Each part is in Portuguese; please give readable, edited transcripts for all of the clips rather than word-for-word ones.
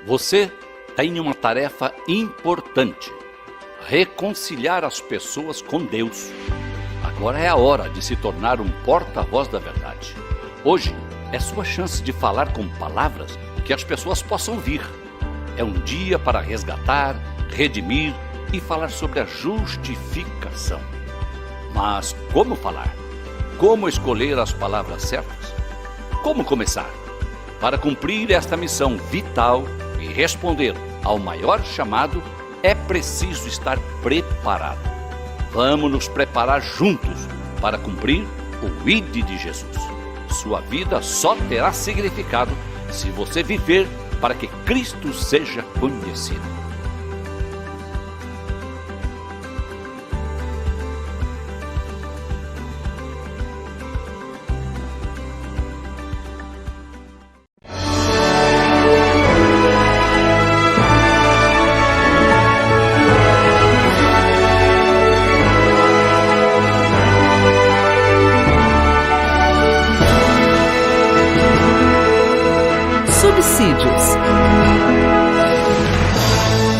Você tem uma tarefa importante: reconciliar as pessoas com Deus. Agora é a hora de se tornar um porta-voz da verdade. Hoje é sua chance de falar com palavras que as pessoas possam ouvir. É um dia para resgatar, redimir e falar sobre a justificação. Mas como falar? Como escolher as palavras certas? Como começar? Para cumprir esta missão vital e responder ao maior chamado, é preciso estar preparado. Vamos nos preparar juntos para cumprir o ID de Jesus. Sua vida só terá significado se você viver para que Cristo seja conhecido. Subsídios.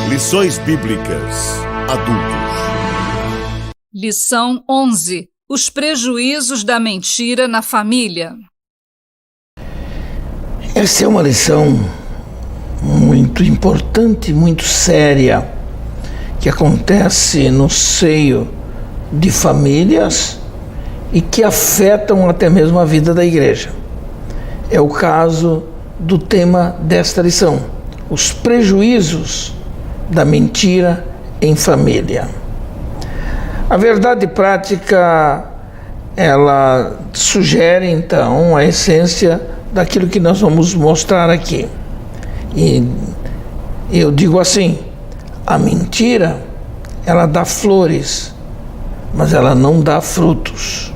Lições Bíblicas Adultos. Lição 11. Os prejuízos da mentira na família. Essa é uma lição muito importante, muito séria, que acontece no seio de famílias e que afetam até mesmo a vida da igreja. É o caso do tema desta lição: os prejuízos da mentira em família. A verdade prática, ela sugere então a essência daquilo que nós vamos mostrar aqui. E eu digo assim: a mentira, ela dá flores, mas ela não dá frutos.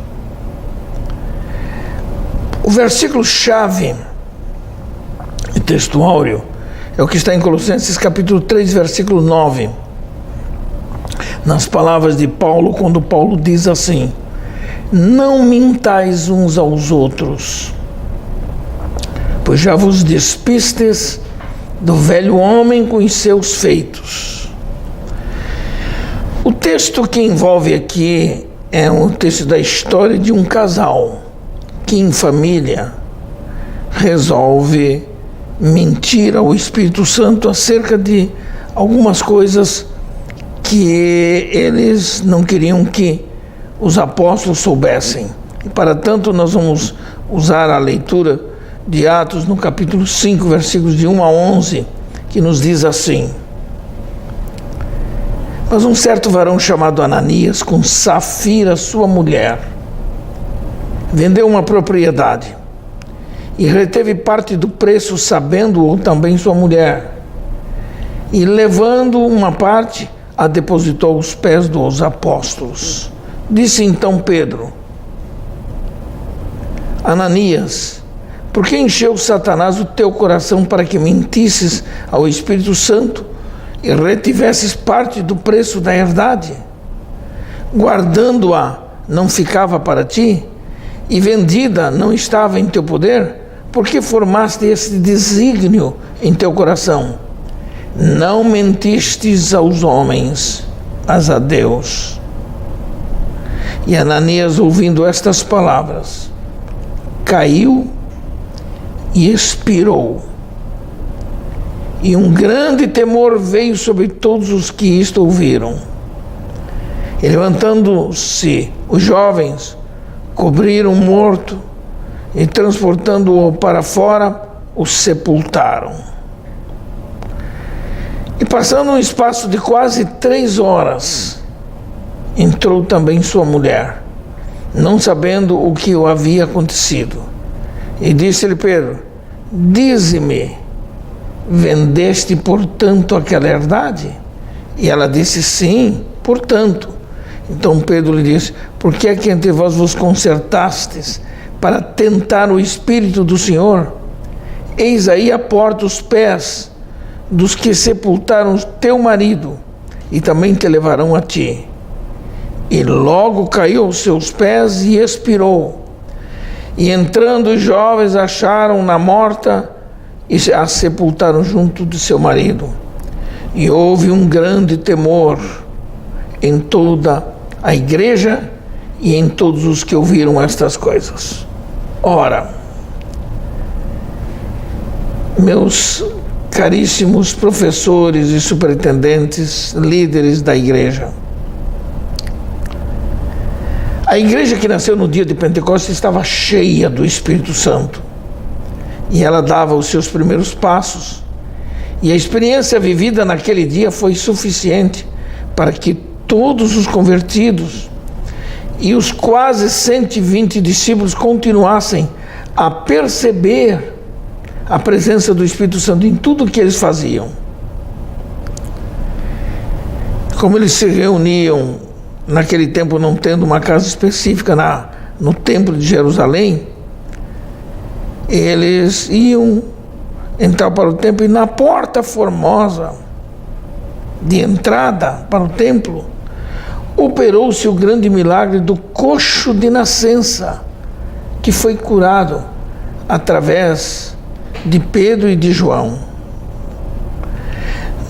O versículo-chave e texto áureo é o que está em Colossenses capítulo 3, versículo 9. Nas palavras de Paulo, quando Paulo diz assim: não mintais uns aos outros, pois já vos despistes do velho homem com os seus feitos. O texto que envolve aqui é um texto da história de um casal que em família resolve mentir ao Espírito Santo acerca de algumas coisas que eles não queriam que os apóstolos soubessem. E para tanto nós vamos usar a leitura de Atos no capítulo 5, versículos de 1 a 11, que nos diz assim: mas um certo varão chamado Ananias, com Safira, sua mulher, vendeu uma propriedade e reteve parte do preço, sabendo-o também sua mulher, e levando uma parte, a depositou aos pés dos apóstolos. Disse então Pedro: Ananias, por que encheu Satanás o teu coração para que mentisses ao Espírito Santo e retivesses parte do preço da herdade? Guardando-a não ficava para ti, e vendida não estava em teu poder? Por que formaste esse desígnio em teu coração? Não mentistes aos homens, mas a Deus. E Ananias, ouvindo estas palavras, caiu e expirou. E um grande temor veio sobre todos os que isto ouviram. E levantando-se os jovens, cobriram o morto e, transportando-o para fora, o sepultaram. E passando um espaço de quase 3 horas, entrou também sua mulher, não sabendo o que havia acontecido. E disse-lhe Pedro: dize-me, vendeste portanto aquela herdade? E ela disse: sim, portanto. Então Pedro lhe disse: por que é que entre vós vos concertastes para tentar o Espírito do Senhor? Eis aí a porta os pés dos que sepultaram teu marido, e também te levarão a ti. E logo caiu aos seus pés e expirou. E entrando os jovens, acharam-na morta e a sepultaram junto de seu marido. E houve um grande temor em toda a igreja e em todos os que ouviram estas coisas. Ora, meus caríssimos professores e superintendentes, líderes da igreja, a igreja que nasceu no dia de Pentecostes estava cheia do Espírito Santo e ela dava os seus primeiros passos, e a experiência vivida naquele dia foi suficiente para que todos os convertidos e os quase 120 discípulos continuassem a perceber a presença do Espírito Santo em tudo o que eles faziam. Como eles se reuniam naquele tempo, não tendo uma casa específica no templo de Jerusalém, eles iam entrar para o templo, e na porta formosa de entrada para o templo operou-se o grande milagre do coxo de nascença, que foi curado através de Pedro e de João.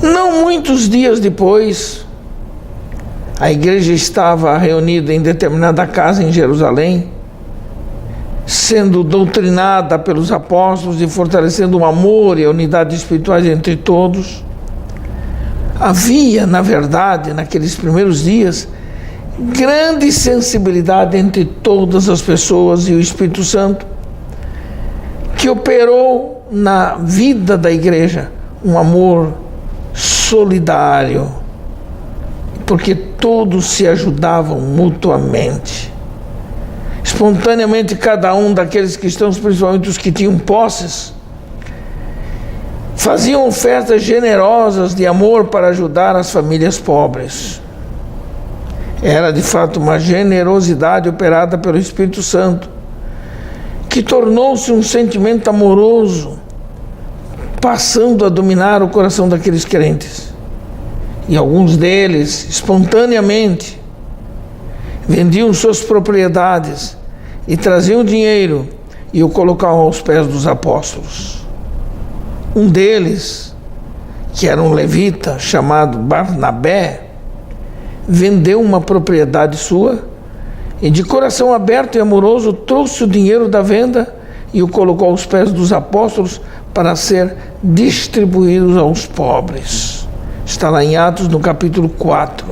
Não muitos dias depois, a igreja estava reunida em determinada casa em Jerusalém, sendo doutrinada pelos apóstolos e fortalecendo o amor e a unidade espiritual entre todos. Havia, na verdade, naqueles primeiros dias, grande sensibilidade entre todas as pessoas, e o Espírito Santo, que operou na vida da igreja um amor solidário, porque todos se ajudavam mutuamente. Espontaneamente, cada um daqueles cristãos, principalmente os que tinham posses, faziam ofertas generosas de amor para ajudar as famílias pobres. Era de fato uma generosidade operada pelo Espírito Santo, que tornou-se um sentimento amoroso, passando a dominar o coração daqueles crentes. E alguns deles, espontaneamente, vendiam suas propriedades e traziam dinheiro e o colocavam aos pés dos apóstolos. Um deles, que era um levita chamado Barnabé, vendeu uma propriedade sua e, de coração aberto e amoroso, trouxe o dinheiro da venda e o colocou aos pés dos apóstolos para ser distribuídos aos pobres. Está lá em Atos, no capítulo 4.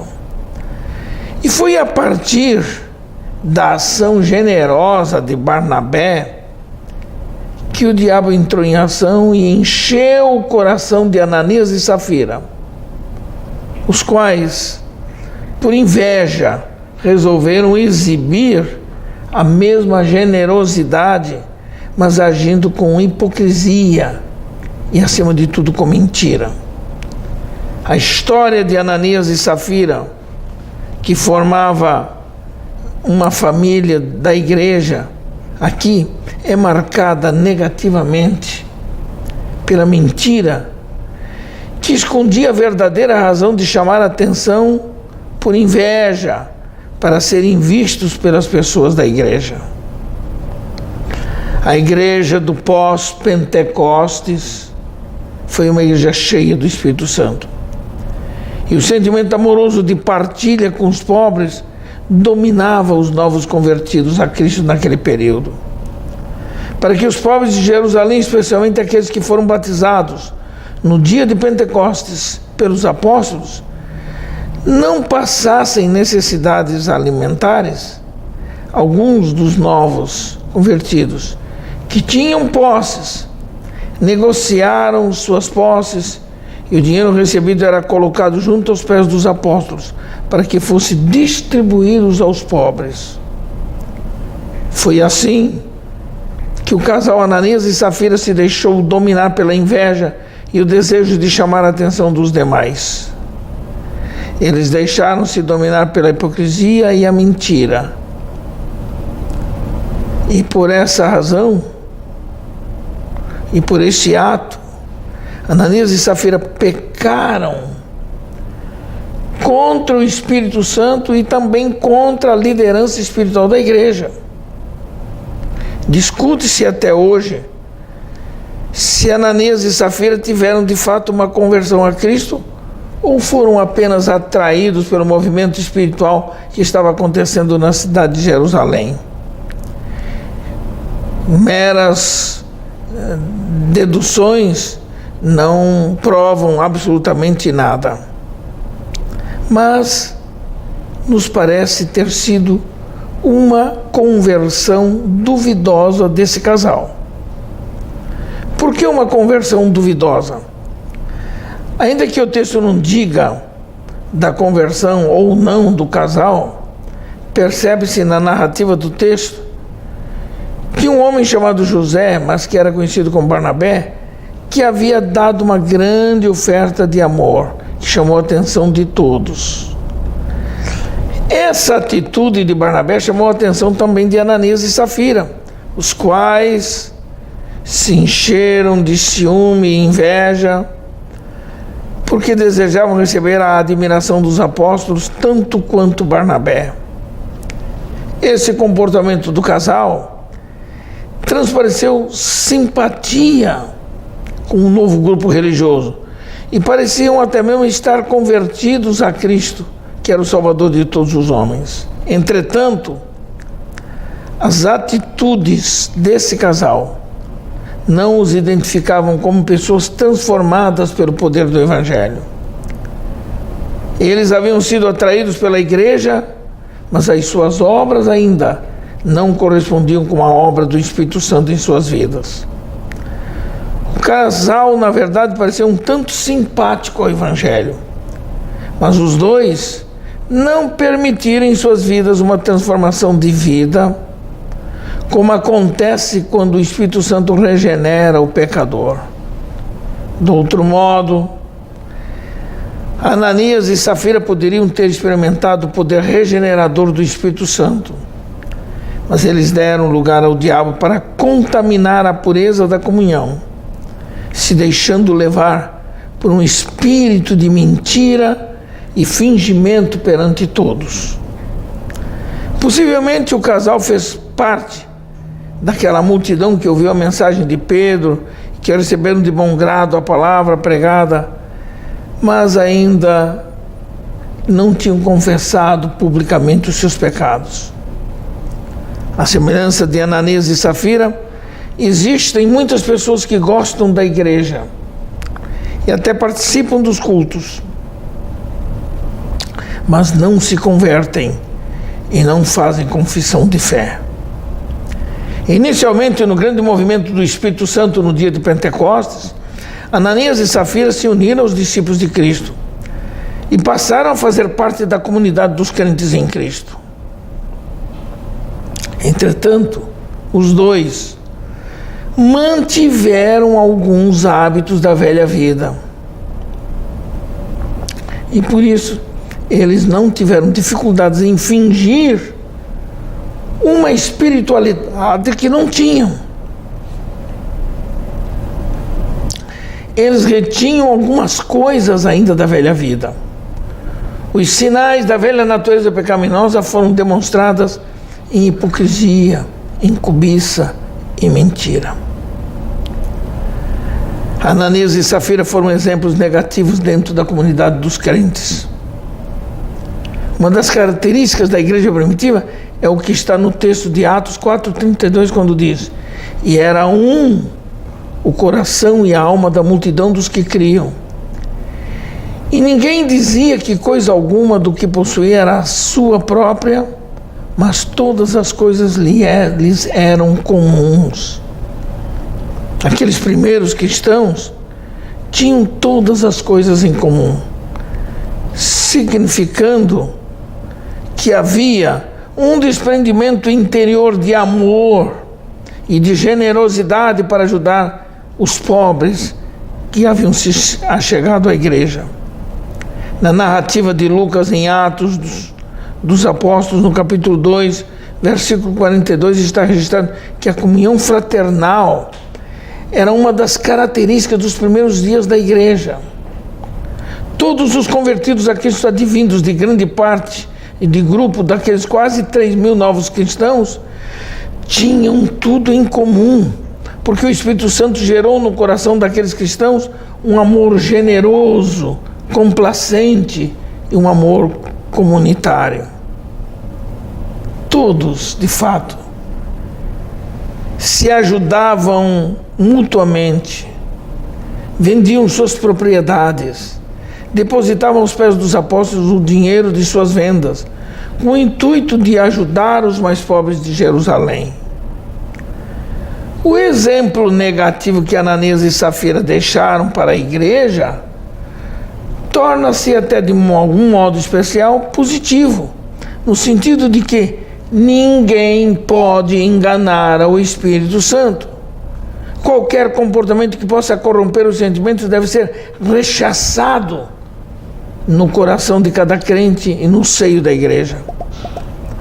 E foi a partir da ação generosa de Barnabé que o diabo entrou em ação e encheu o coração de Ananias e Safira, os quais, por inveja, resolveram exibir a mesma generosidade, mas agindo com hipocrisia e, acima de tudo, com mentira. A história de Ananias e Safira, que formava uma família da igreja, aqui é marcada negativamente pela mentira, que escondia a verdadeira razão de chamar a atenção por inveja, para serem vistos pelas pessoas da igreja. A igreja do pós-Pentecostes foi uma igreja cheia do Espírito Santo. E o sentimento amoroso de partilha com os pobres dominava os novos convertidos a Cristo naquele período. Para que os pobres de Jerusalém, especialmente aqueles que foram batizados no dia de Pentecostes pelos apóstolos, não passassem necessidades alimentares, alguns dos novos convertidos que tinham posses negociaram suas posses, e o dinheiro recebido era colocado junto aos pés dos apóstolos para que fosse distribuídos aos pobres. Foi assim que o casal Ananias e Safira se deixou dominar pela inveja e o desejo de chamar a atenção dos demais. Eles deixaram-se dominar pela hipocrisia e a mentira. E por essa razão, e por esse ato, Ananias e Safira pecaram contra o Espírito Santo e também contra a liderança espiritual da igreja. Discute-se até hoje se Ananias e Safira tiveram de fato uma conversão a Cristo ou foram apenas atraídos pelo movimento espiritual que estava acontecendo na cidade de Jerusalém. Meras deduções não provam absolutamente nada, mas nos parece ter sido uma conversão duvidosa desse casal. Por que uma conversão duvidosa? Ainda que o texto não diga da conversão ou não do casal, percebe-se na narrativa do texto que um homem chamado José, mas que era conhecido como Barnabé, que havia dado uma grande oferta de amor, que chamou a atenção de todos. Essa atitude de Barnabé chamou a atenção também de Ananias e Safira, os quais se encheram de ciúme e inveja, porque desejavam receber a admiração dos apóstolos tanto quanto Barnabé. Esse comportamento do casal transpareceu simpatia com um novo grupo religioso e pareciam até mesmo estar convertidos a Cristo, que era o Salvador de todos os homens. Entretanto, as atitudes desse casal não os identificavam como pessoas transformadas pelo poder do Evangelho. Eles haviam sido atraídos pela igreja, mas as suas obras ainda não correspondiam com a obra do Espírito Santo em suas vidas. O casal, na verdade, parecia um tanto simpático ao Evangelho, mas os dois não permitiram em suas vidas uma transformação de vida, como acontece quando o Espírito Santo regenera o pecador. De outro modo, Ananias e Safira poderiam ter experimentado o poder regenerador do Espírito Santo, mas eles deram lugar ao diabo para contaminar a pureza da comunhão, se deixando levar por um espírito de mentira e fingimento perante todos. Possivelmente o casal fez parte daquela multidão que ouviu a mensagem de Pedro, que receberam de bom grado a palavra pregada, mas ainda não tinham confessado publicamente os seus pecados. À semelhança de Ananias e Safira, existem muitas pessoas que gostam da igreja e até participam dos cultos, mas não se convertem e não fazem confissão de fé. Inicialmente, no grande movimento do Espírito Santo no dia de Pentecostes, Ananias e Safira se uniram aos discípulos de Cristo e passaram a fazer parte da comunidade dos crentes em Cristo. Entretanto, os dois mantiveram alguns hábitos da velha vida. E por isso, eles não tiveram dificuldades em fingir uma espiritualidade que não tinham. Eles retinham algumas coisas ainda da velha vida. Os sinais da velha natureza pecaminosa foram demonstradas em hipocrisia, em cobiça e mentira. Ananias e Safira foram exemplos negativos dentro da comunidade dos crentes. Uma das características da igreja primitiva é o que está no texto de Atos 4:32, quando diz: e era o coração e a alma da multidão dos que criam. E ninguém dizia que coisa alguma do que possuía era a sua própria, mas todas as coisas lhes eram comuns. Aqueles primeiros cristãos tinham todas as coisas em comum, significando que havia um desprendimento interior de amor e de generosidade para ajudar os pobres que haviam se achegado à igreja. Na narrativa de Lucas em Atos dos Apóstolos, no capítulo 2, versículo 42, está registrado que a comunhão fraternal era uma das características dos primeiros dias da igreja. Todos os convertidos a Cristo, advindos de grande parte e de grupo daqueles quase 3.000 novos cristãos, tinham tudo em comum, porque o Espírito Santo gerou no coração daqueles cristãos um amor generoso, complacente e um amor comunitário. Todos, de fato, se ajudavam mutuamente, vendiam suas propriedades, depositavam aos pés dos apóstolos o dinheiro de suas vendas, com o intuito de ajudar os mais pobres de Jerusalém. O exemplo negativo que Ananias e Safira deixaram para a igreja torna-se até de algum modo especial positivo, no sentido de que ninguém pode enganar ao Espírito Santo. Qualquer comportamento que possa corromper os sentimentos deve ser rechaçado no coração de cada crente e no seio da igreja.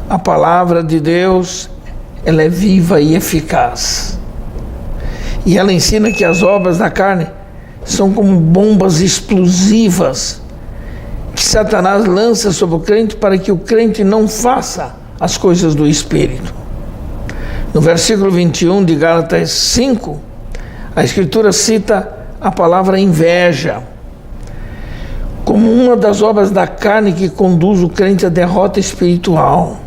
A palavra de Deus, ela é viva e eficaz. E ela ensina que as obras da carne são como bombas explosivas que Satanás lança sobre o crente para que o crente não faça as coisas do Espírito. No versículo 21 de Gálatas 5, a Escritura cita a palavra inveja como uma das obras da carne que conduz o crente à derrota espiritual.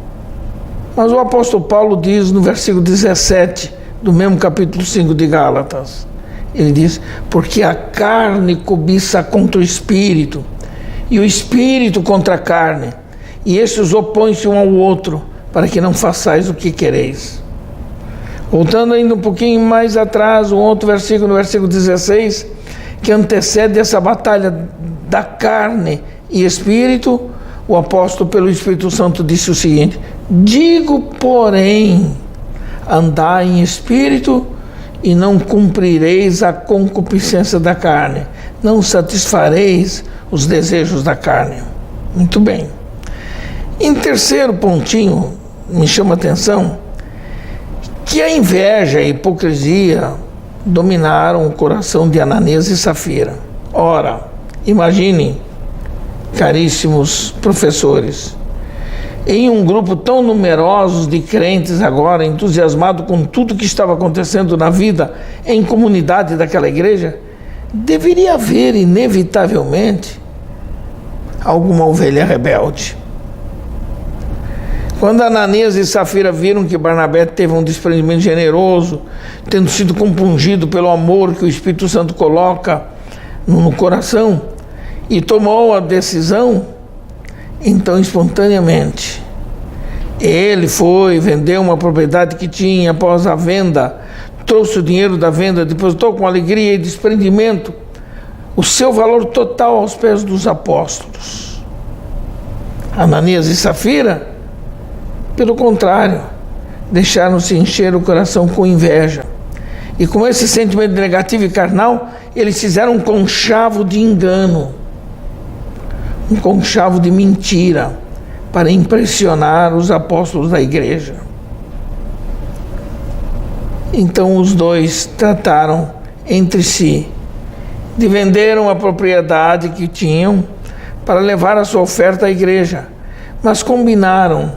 Mas o apóstolo Paulo diz no versículo 17 do mesmo capítulo 5 de Gálatas, ele diz: porque a carne cobiça contra o Espírito, e o Espírito contra a carne, e estes opõem-se um ao outro, para que não façais o que quereis. Voltando ainda um pouquinho mais atrás, um outro versículo, no versículo 16, que antecede essa batalha da carne e espírito, o apóstolo pelo Espírito Santo disse o seguinte: digo, porém, andai em espírito e não cumprireis a concupiscência da carne, não satisfareis os desejos da carne. Muito bem. Em terceiro pontinho, me chama a atenção que a inveja e a hipocrisia dominaram o coração de Ananias e Safira. Ora, imaginem, caríssimos professores, em um grupo tão numeroso de crentes agora, entusiasmado com tudo que estava acontecendo na vida em comunidade daquela igreja, deveria haver inevitavelmente alguma ovelha rebelde. Quando Ananias e Safira viram que Barnabé teve um desprendimento generoso, tendo sido compungido pelo amor que o Espírito Santo coloca no coração, e tomou a decisão, então espontaneamente ele foi, vendeu uma propriedade que tinha, após a venda, trouxe o dinheiro da venda, depositou com alegria e desprendimento o seu valor total aos pés dos apóstolos. Ananias e Safira, pelo contrário, deixaram-se encher o coração com inveja. E com esse sentimento negativo e carnal, eles fizeram um conchavo de engano, um conchavo de mentira, para impressionar os apóstolos da igreja. Então os dois trataram entre si de vender uma propriedade que tinham para levar a sua oferta à igreja, mas combinaram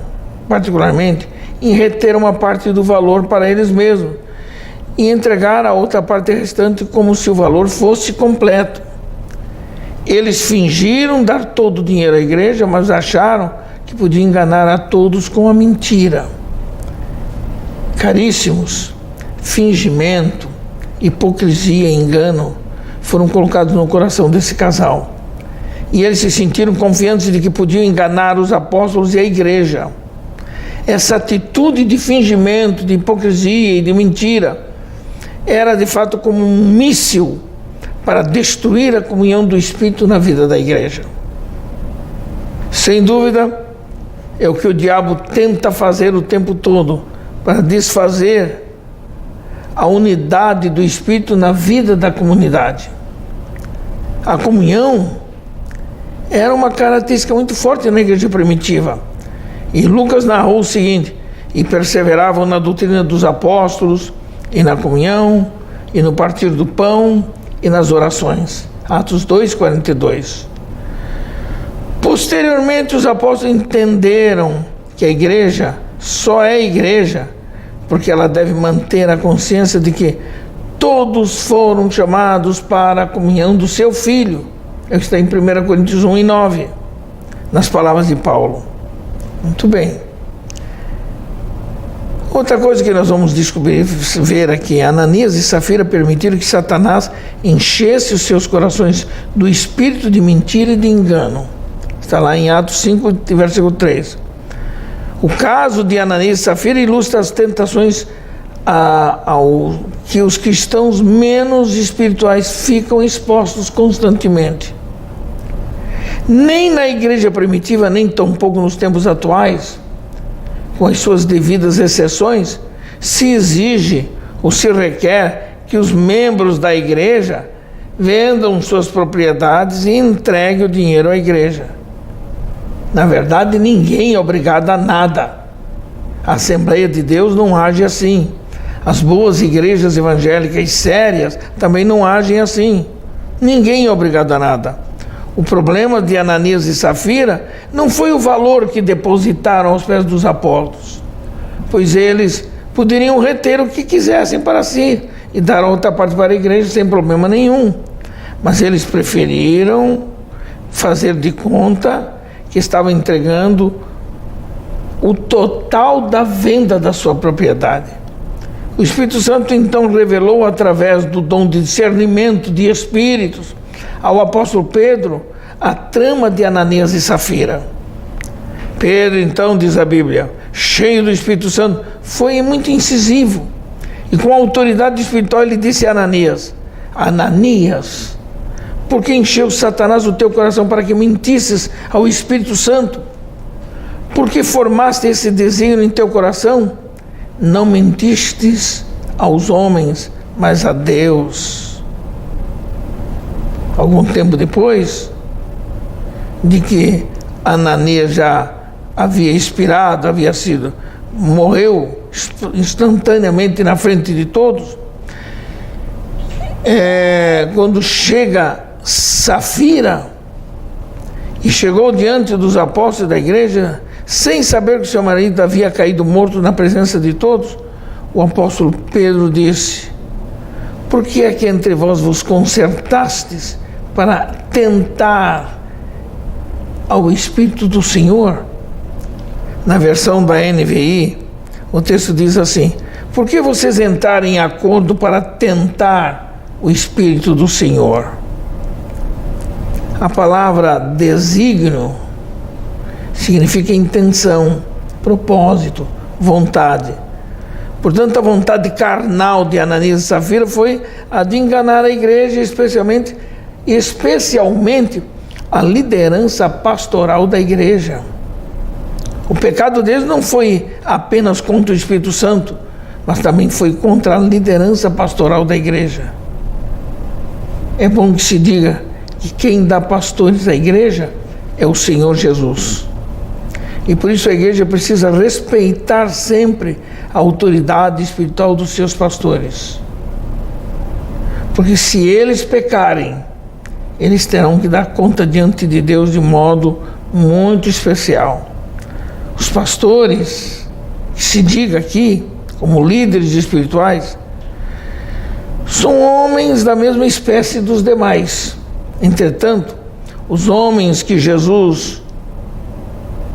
particularmente em reter uma parte do valor para eles mesmos e entregar a outra parte restante como se o valor fosse completo. Eles fingiram dar todo o dinheiro à igreja, mas acharam que podiam enganar a todos com a mentira. Caríssimos, fingimento, hipocrisia e engano foram colocados no coração desse casal. E eles se sentiram confiantes de que podiam enganar os apóstolos e a igreja. Essa atitude de fingimento, de hipocrisia e de mentira era de fato como um míssil para destruir a comunhão do Espírito na vida da igreja. Sem dúvida, é o que o diabo tenta fazer o tempo todo para desfazer a unidade do Espírito na vida da comunidade. A comunhão era uma característica muito forte na igreja primitiva. E Lucas narrou o seguinte: e perseveravam na doutrina dos apóstolos, e na comunhão, e no partir do pão, e nas orações. Atos 2:42. Posteriormente, os apóstolos entenderam que a igreja só é igreja porque ela deve manter a consciência de que todos foram chamados para a comunhão do seu Filho. É o que está em 1 Coríntios 1:9, nas palavras de Paulo. Muito bem. Outra coisa que nós vamos ver aqui: Ananias e Safira permitiram que Satanás enchesse os seus corações do espírito de mentira e de engano. Está lá em Atos 5, versículo 3. O caso de Ananias e Safira ilustra as tentações que os cristãos menos espirituais ficam expostos constantemente. Nem na igreja primitiva, nem tampouco nos tempos atuais, com as suas devidas exceções, se exige ou se requer que os membros da igreja vendam suas propriedades e entreguem o dinheiro à igreja. Na verdade, ninguém é obrigado a nada. A Assembleia de Deus não age assim. As boas igrejas evangélicas sérias também não agem assim. Ninguém é obrigado a nada. O problema de Ananias e Safira não foi o valor que depositaram aos pés dos apóstolos, pois eles poderiam reter o que quisessem para si e dar a outra parte para a igreja sem problema nenhum. Mas eles preferiram fazer de conta que estavam entregando o total da venda da sua propriedade. O Espírito Santo então revelou através do dom de discernimento de espíritos ao apóstolo Pedro a trama de Ananias e Safira. Pedro então, diz a Bíblia, cheio do Espírito Santo, foi muito incisivo e com autoridade espiritual ele disse a Ananias: Ananias, por que encheu Satanás o teu coração para que mentisses ao Espírito Santo? Por que formaste esse desígnio em teu coração? Não mentistes aos homens, mas a Deus. Algum tempo depois de que Ananias já havia expirado, morreu instantaneamente na frente de todos, quando chega Safira e chegou diante dos apóstolos da igreja, sem saber que seu marido havia caído morto na presença de todos, o apóstolo Pedro disse: por que é que entre vós vos concertastes para tentar ao Espírito do Senhor? Na versão da NVI, o texto diz assim: por que vocês entraram em acordo para tentar o Espírito do Senhor? A palavra desígnio significa intenção, propósito, vontade. Portanto, a vontade carnal de Ananias e Safira foi a de enganar a igreja, especialmente a liderança pastoral da igreja. O pecado deles não foi apenas contra o Espírito Santo, mas também foi contra a liderança pastoral da igreja. É bom que se diga que quem dá pastores à igreja é o Senhor Jesus. E por isso a igreja precisa respeitar sempre a autoridade espiritual dos seus pastores. Porque se eles pecarem, eles terão que dar conta diante de Deus de modo muito especial. Os pastores, que se diga aqui, como líderes espirituais, são homens da mesma espécie dos demais. Entretanto, os homens que Jesus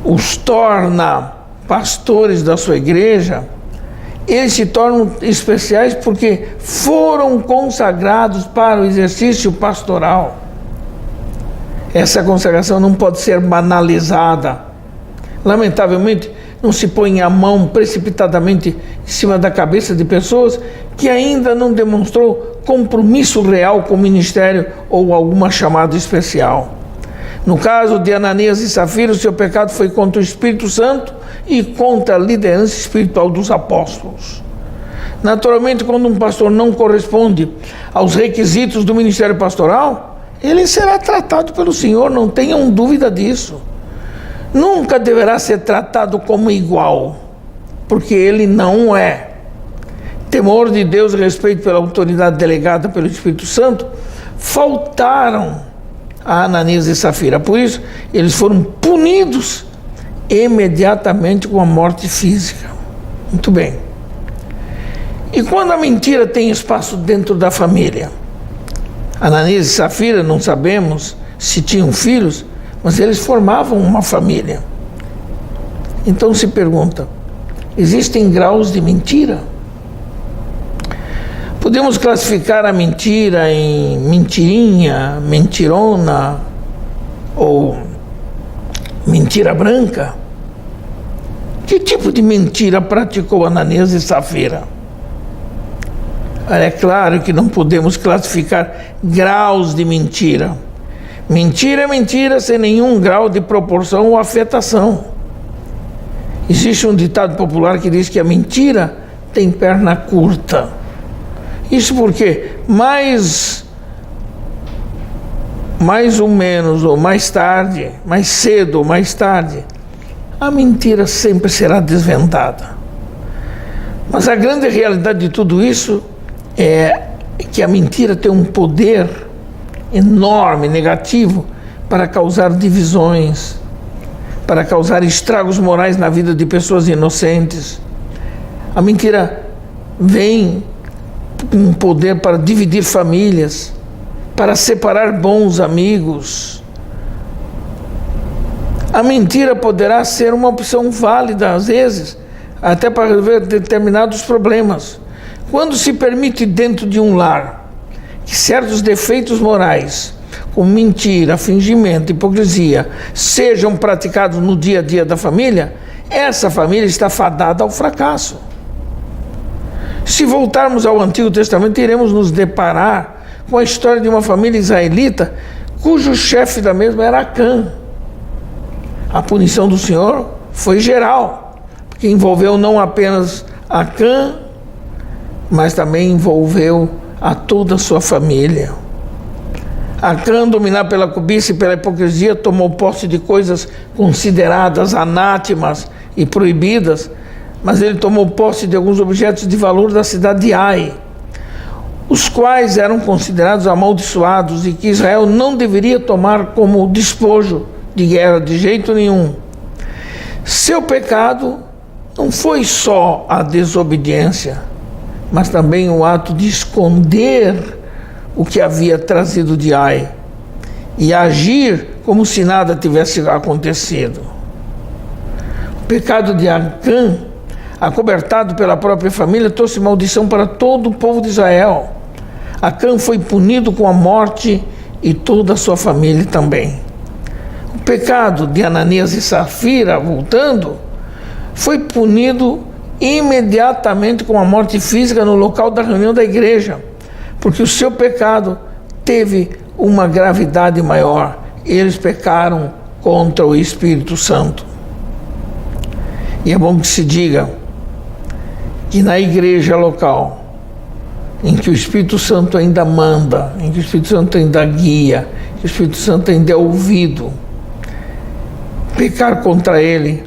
os torna pastores da sua igreja, eles se tornam especiais porque foram consagrados para o exercício pastoral. Essa consagração não pode ser banalizada. Lamentavelmente, não se põe a mão precipitadamente em cima da cabeça de pessoas que ainda não demonstrou compromisso real com o ministério ou alguma chamada especial. No caso de Ananias e Safira, o seu pecado foi contra o Espírito Santo e contra a liderança espiritual dos apóstolos. Naturalmente, quando um pastor não corresponde aos requisitos do ministério pastoral, ele será tratado pelo Senhor, não tenham dúvida disso. Nunca deverá ser tratado como igual, porque ele não é. Temor de Deus e respeito pela autoridade delegada pelo Espírito Santo faltaram a Ananias e Safira. Por isso, eles foram punidos imediatamente com a morte física. Muito bem. E quando a mentira tem espaço dentro da família? Ananias e Safira, não sabemos se tinham filhos, mas eles formavam uma família. Então se pergunta, existem graus de mentira? Podemos classificar a mentira em mentirinha, mentirona ou mentira branca? Que tipo de mentira praticou Ananias e Safira? É claro que não podemos classificar graus de mentira. Mentira é mentira sem nenhum grau de proporção ou afetação. Existe um ditado popular que diz que a mentira tem perna curta. Isso porque mais ou menos, ou mais tarde, mais cedo ou mais tarde, a mentira sempre será desvendada. Mas a grande realidade de tudo isso é que a mentira tem um poder enorme, negativo, para causar divisões, para causar estragos morais na vida de pessoas inocentes. A mentira vem com um poder para dividir famílias, para separar bons amigos. A mentira poderá ser uma opção válida, às vezes, até para resolver determinados problemas. Quando se permite dentro de um lar que certos defeitos morais, como mentira, fingimento, hipocrisia, sejam praticados no dia a dia da família, essa família está fadada ao fracasso. Se voltarmos ao Antigo Testamento, iremos nos deparar com a história de uma família israelita cujo chefe da mesma era Acã. A punição do Senhor foi geral, porque envolveu não apenas Acã, mas também envolveu a toda a sua família. Acã, dominado pela cobiça e pela hipocrisia, tomou posse de coisas consideradas anátemas e proibidas, mas ele tomou posse de alguns objetos de valor da cidade de Ai, os quais eram considerados amaldiçoados e que Israel não deveria tomar como despojo de guerra de jeito nenhum. Seu pecado não foi só a desobediência, mas também o ato de esconder o que havia trazido de Ai e agir como se nada tivesse acontecido. O pecado de Acã, acobertado pela própria família, trouxe maldição para todo o povo de Israel. Acã foi punido com a morte e toda a sua família também. O pecado de Ananias e Safira, voltando, foi punido imediatamente com a morte física no local da reunião da igreja, porque o seu pecado teve uma gravidade maior. Eles pecaram contra o Espírito Santo. E é bom que se diga que na igreja local, em que o Espírito Santo ainda manda, em que o Espírito Santo ainda guia, que o Espírito Santo ainda é ouvido, pecar contra ele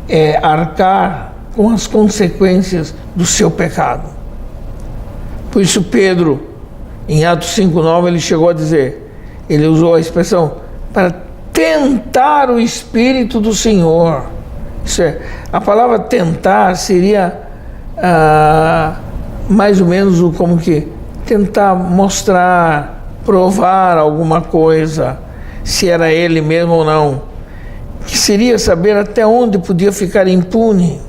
é arcar com as consequências do seu pecado. Por isso Pedro, em Atos 5:9, ele chegou a dizer, ele usou a expressão, para tentar o Espírito do Senhor. Isso é, a palavra tentar seria mais ou menos como que tentar mostrar, provar alguma coisa, se era ele mesmo ou não, que seria saber até onde podia ficar impune.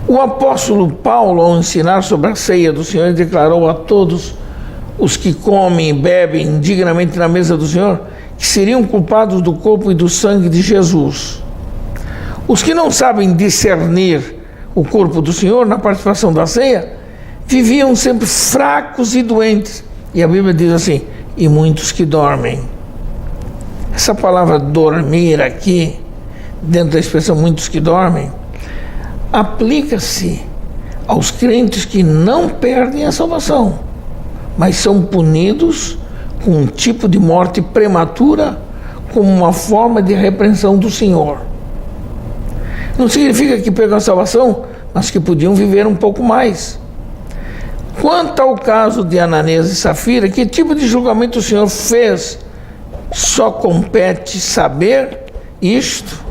O apóstolo Paulo, ao ensinar sobre a ceia do Senhor, declarou a todos os que comem e bebem indignamente na mesa do Senhor que seriam culpados do corpo e do sangue de Jesus. Os que não sabem discernir o corpo do Senhor na participação da ceia viviam sempre fracos e doentes. E a Bíblia diz assim, e muitos que dormem. Essa palavra dormir aqui, dentro da expressão muitos que dormem, aplica-se aos crentes que não perdem a salvação, mas são punidos com um tipo de morte prematura como uma forma de repreensão do Senhor. Não significa que pegam a salvação, mas que podiam viver um pouco mais. Quanto ao caso de Ananias e Safira, que tipo de julgamento o Senhor fez? Só compete saber isto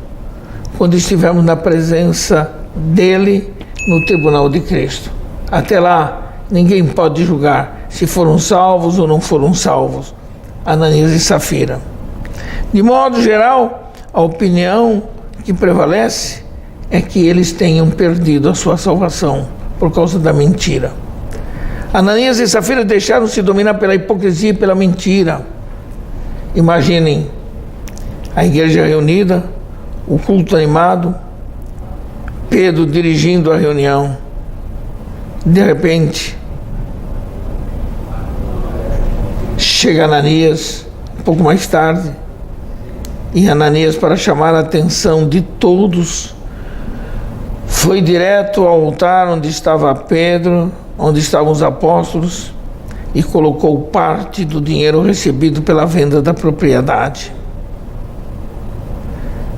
quando estivermos na presença dele no tribunal de Cristo. Até lá, ninguém pode julgar se foram salvos ou não foram salvos, Ananias e Safira. De modo geral, a opinião que prevalece é que eles tenham perdido a sua salvação por causa da mentira. Ananias e Safira deixaram-se dominar pela hipocrisia e pela mentira. Imaginem a igreja reunida, o culto animado, Pedro dirigindo a reunião. De repente, chega Ananias, um pouco mais tarde, e Ananias, para chamar a atenção de todos, foi direto ao altar onde estava Pedro, onde estavam os apóstolos, e colocou parte do dinheiro recebido pela venda da propriedade.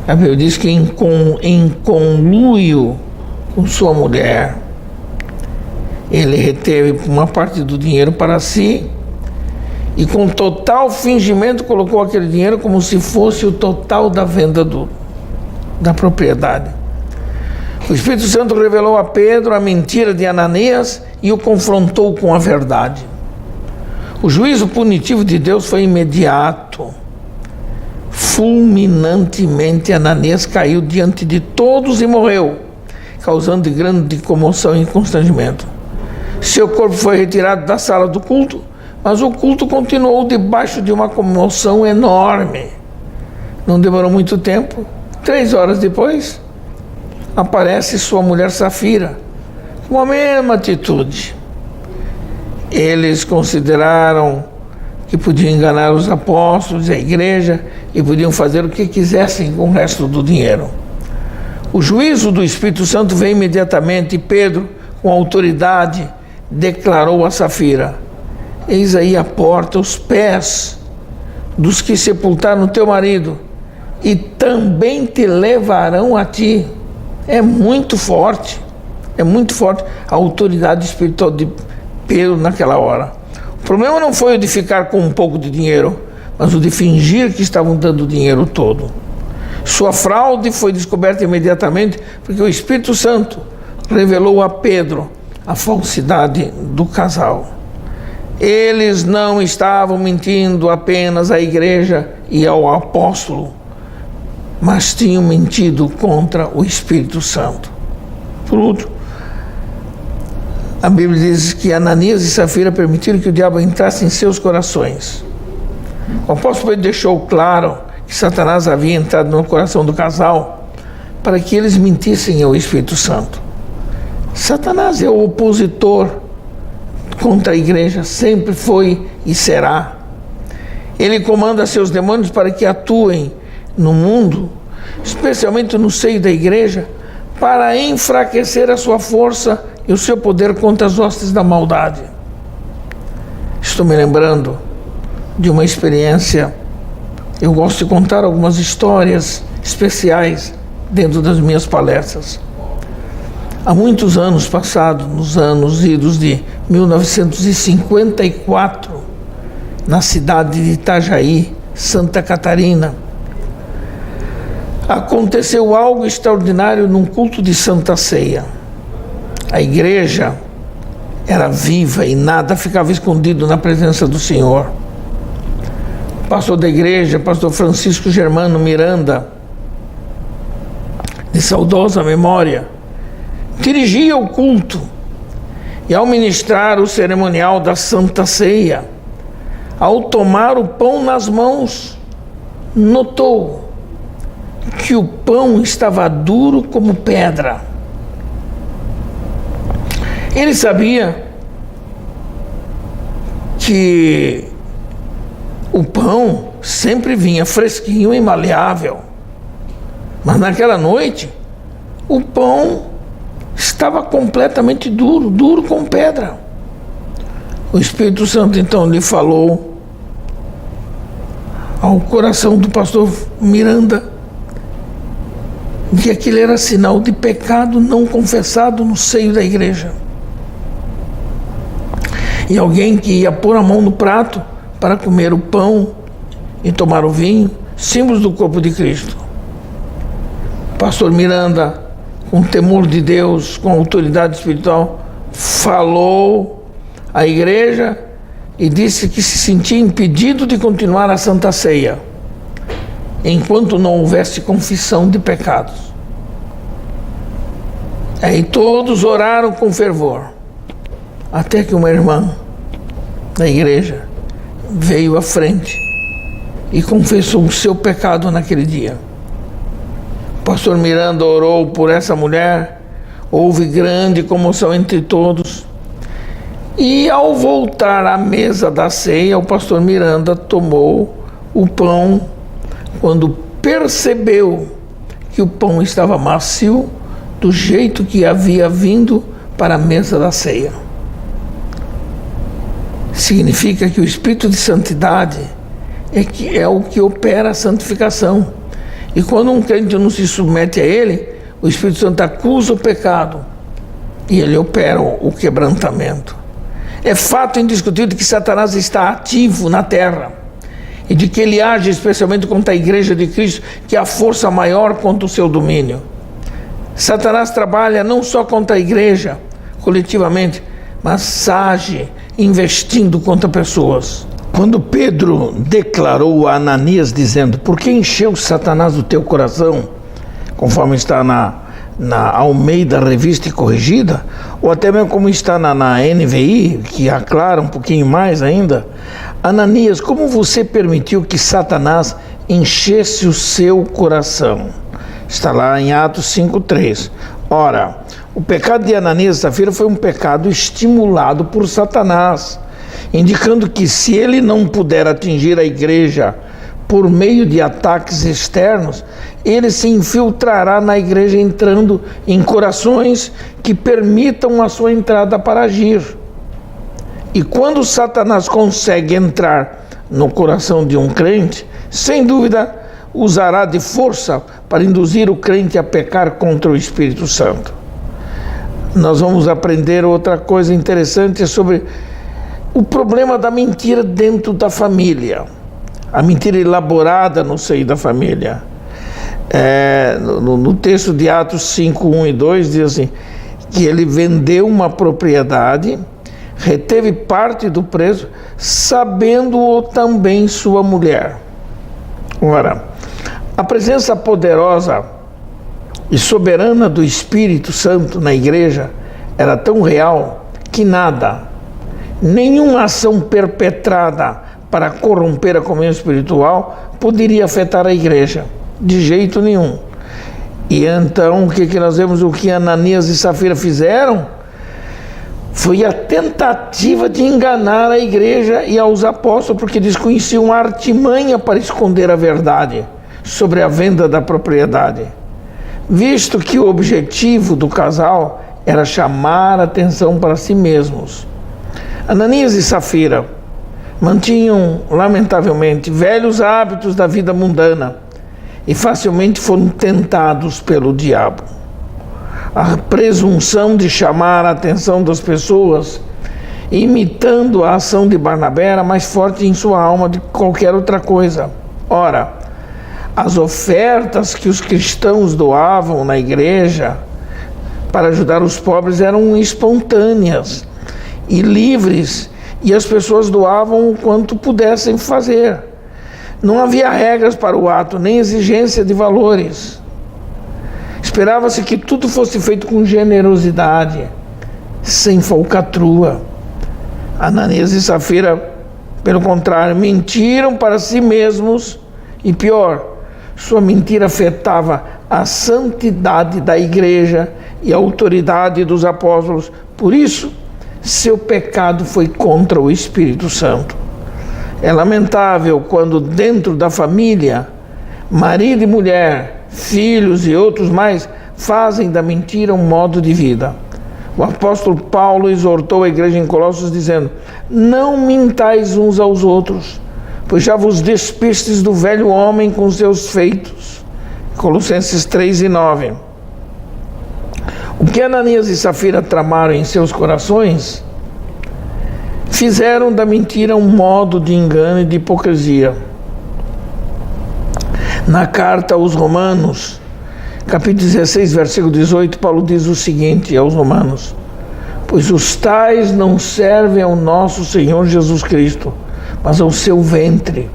A Bíblia diz que em conluio com sua mulher, ele reteve uma parte do dinheiro para si e com total fingimento colocou aquele dinheiro como se fosse o total da venda da propriedade. O Espírito Santo revelou a Pedro a mentira de Ananias e o confrontou com a verdade. O juízo punitivo de Deus foi imediato. Fulminantemente, Ananias caiu diante de todos e morreu, causando grande comoção e constrangimento. Seu corpo foi retirado da sala do culto, mas o culto continuou debaixo de uma comoção enorme. Não demorou muito tempo, 3 horas depois, aparece sua mulher Safira, com a mesma atitude. Eles consideraram que podiam enganar os apóstolos e a igreja e podiam fazer o que quisessem com o resto do dinheiro. O juízo do Espírito Santo veio imediatamente e Pedro, com autoridade, declarou a Safira: eis aí a porta, os pés dos que sepultaram teu marido e também te levarão a ti. É muito forte a autoridade espiritual de Pedro naquela hora. O problema não foi o de ficar com um pouco de dinheiro, mas o de fingir que estavam dando o dinheiro todo. Sua fraude foi descoberta imediatamente porque o Espírito Santo revelou a Pedro a falsidade do casal. Eles não estavam mentindo apenas à igreja e ao apóstolo, mas tinham mentido contra o Espírito Santo. Por último, a Bíblia diz que Ananias e Safira permitiram que o diabo entrasse em seus corações. O apóstolo Pedro deixou claro que Satanás havia entrado no coração do casal para que eles mentissem ao Espírito Santo. Satanás é o opositor contra a igreja, sempre foi e será. Ele comanda seus demônios para que atuem no mundo, especialmente no seio da igreja, para enfraquecer a sua força e o seu poder contra as hostes da maldade. Estou me lembrando de uma experiência. Eu gosto de contar algumas histórias especiais dentro das minhas palestras. Há muitos anos passados, nos anos idos de 1954, na cidade de Itajaí, Santa Catarina, aconteceu algo extraordinário num culto de Santa Ceia. A igreja era viva e nada ficava escondido na presença do Senhor. O pastor da igreja, pastor Francisco Germano Miranda, de saudosa memória, dirigia o culto e, ao ministrar o cerimonial da Santa Ceia, ao tomar o pão nas mãos, notou que o pão estava duro como pedra. Ele sabia que o pão sempre vinha fresquinho e maleável, mas naquela noite o pão estava completamente duro como pedra. O Espírito Santo então lhe falou ao coração do pastor Miranda que aquilo era sinal de pecado não confessado no seio da igreja. E alguém que ia pôr a mão no prato para comer o pão e tomar o vinho, símbolos do corpo de Cristo. Pastor Miranda, com temor de Deus, com autoridade espiritual, falou à igreja e disse que se sentia impedido de continuar a Santa Ceia enquanto não houvesse confissão de pecados. Aí todos oraram com fervor, até que uma irmã da igreja veio à frente e confessou o seu pecado naquele dia. O pastor Miranda orou por essa mulher, houve grande comoção entre todos, e ao voltar à mesa da ceia, o pastor Miranda tomou o pão. Quando percebeu que o pão estava macio, do jeito que havia vindo para a mesa da ceia. Significa que o Espírito de Santidade é o que opera a santificação. E quando um crente não se submete a ele, o Espírito Santo acusa o pecado e ele opera o quebrantamento. É fato indiscutível que Satanás está ativo na terra e de que ele age especialmente contra a igreja de Cristo, que é a força maior contra o seu domínio. Satanás trabalha não só contra a igreja coletivamente, mas age investindo contra pessoas. Quando Pedro declarou a Ananias dizendo: por que encheu Satanás o teu coração, conforme está na Almeida Revista e Corrigida, ou até mesmo como está na NVI, que aclara um pouquinho mais ainda: Ananias, como você permitiu que Satanás enchesse o seu coração? Está lá em Atos 5:3. Ora, o pecado de Ananias e Safira foi um pecado estimulado por Satanás, indicando que se ele não puder atingir a igreja por meio de ataques externos, ele se infiltrará na igreja, entrando em corações que permitam a sua entrada para agir. E quando Satanás consegue entrar no coração de um crente, sem dúvida usará de força para induzir o crente a pecar contra o Espírito Santo. Nós vamos aprender outra coisa interessante sobre o problema da mentira dentro da família. A mentira elaborada no seio da família. No texto de Atos 5, 1 e 2 diz assim, que ele vendeu uma propriedade, reteve parte do preço, sabendo-o também sua mulher. Ora, a presença poderosa e soberana do Espírito Santo na igreja era tão real que nada, nenhuma ação perpetrada para corromper a comunhão espiritual poderia afetar a igreja, de jeito nenhum. E então, o que nós vemos? O que Ananias e Safira fizeram foi a tentativa de enganar a igreja e aos apóstolos, porque desconheciam a artimanha para esconder a verdade sobre a venda da propriedade, visto que o objetivo do casal era chamar a atenção para si mesmos. Ananias e Safira mantinham, lamentavelmente, velhos hábitos da vida mundana e facilmente foram tentados pelo diabo. A presunção de chamar a atenção das pessoas, imitando a ação de Barnabé, era mais forte em sua alma do que qualquer outra coisa. Ora, as ofertas que os cristãos doavam na igreja para ajudar os pobres eram espontâneas e livres, e as pessoas doavam o quanto pudessem fazer. Não havia regras para o ato, nem exigência de valores. Esperava-se que tudo fosse feito com generosidade, sem falcatrua. Ananias e Safira, pelo contrário, mentiram para si mesmos e, pior, sua mentira afetava a santidade da igreja e a autoridade dos apóstolos. Por isso, seu pecado foi contra o Espírito Santo. É lamentável quando dentro da família, marido e mulher, filhos e outros mais, fazem da mentira um modo de vida. O apóstolo Paulo exortou a igreja em Colossos dizendo: não mintais uns aos outros, pois já vos despistes do velho homem com seus feitos. Colossenses 3 e 9. O que Ananias e Safira tramaram em seus corações, fizeram da mentira um modo de engano e de hipocrisia. Na carta aos Romanos, capítulo 16, versículo 18, Paulo diz o seguinte aos Romanos: pois os tais não servem ao nosso Senhor Jesus Cristo, mas ao seu ventre.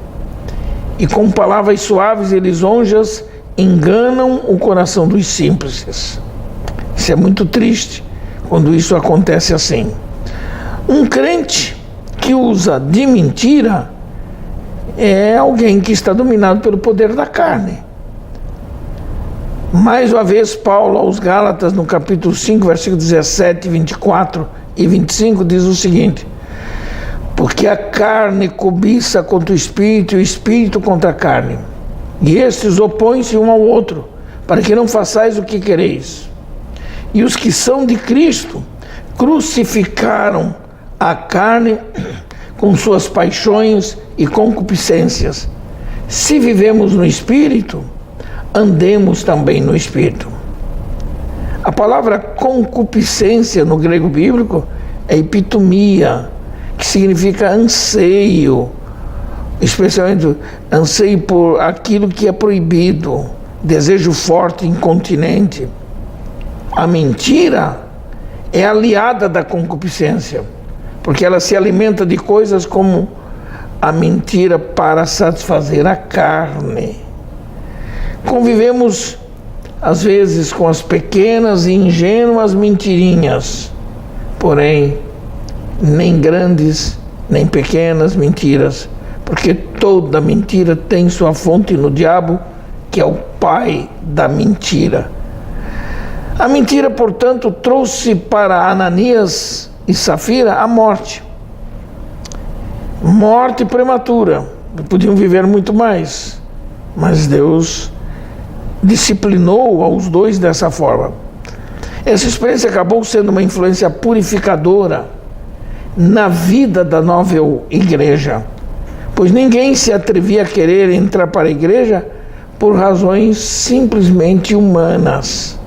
E com palavras suaves e lisonjas enganam o coração dos simples. Isso é muito triste quando isso acontece assim. Um crente que usa de mentira é alguém que está dominado pelo poder da carne. Mais uma vez, Paulo aos Gálatas, no capítulo 5, versículos 17, 24 e 25, diz o seguinte: porque a carne cobiça contra o Espírito e o Espírito contra a carne, e estes opõem-se um ao outro, para que não façais o que quereis. E os que são de Cristo crucificaram a carne com suas paixões e concupiscências. Se vivemos no Espírito, andemos também no Espírito. A palavra concupiscência no grego bíblico é epitomia, que significa anseio, especialmente anseio por aquilo que é proibido, desejo forte, incontinente. A mentira é aliada da concupiscência, porque ela se alimenta de coisas como a mentira para satisfazer a carne. Convivemos, às vezes, com as pequenas e ingênuas mentirinhas, porém, nem grandes, nem pequenas mentiras, porque toda mentira tem sua fonte no diabo, que é o pai da mentira. A mentira, portanto, trouxe para Ananias e Safira a morte. Morte prematura. Podiam viver muito mais, mas Deus disciplinou aos dois dessa forma. Essa experiência acabou sendo uma influência purificadora na vida da nova igreja, pois ninguém se atrevia a querer entrar para a igreja por razões simplesmente humanas.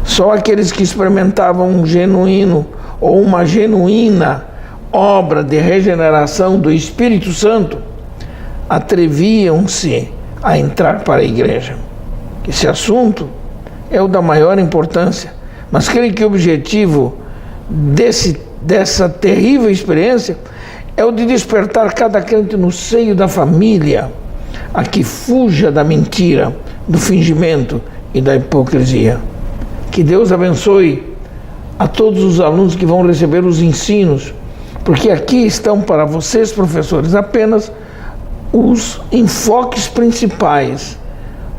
Só aqueles que experimentavam um genuíno ou uma genuína obra de regeneração do Espírito Santo atreviam-se a entrar para a igreja. Esse assunto é o da maior importância, mas creio que o objetivo dessa terrível experiência é o de despertar cada crente no seio da família a que fuja da mentira, do fingimento e da hipocrisia. Que Deus abençoe a todos os alunos que vão receber os ensinos, porque aqui estão para vocês, professores, apenas os enfoques principais,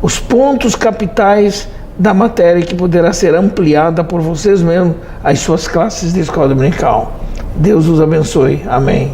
os pontos capitais da matéria que poderá ser ampliada por vocês mesmos às suas classes de escola dominical. Deus os abençoe. Amém.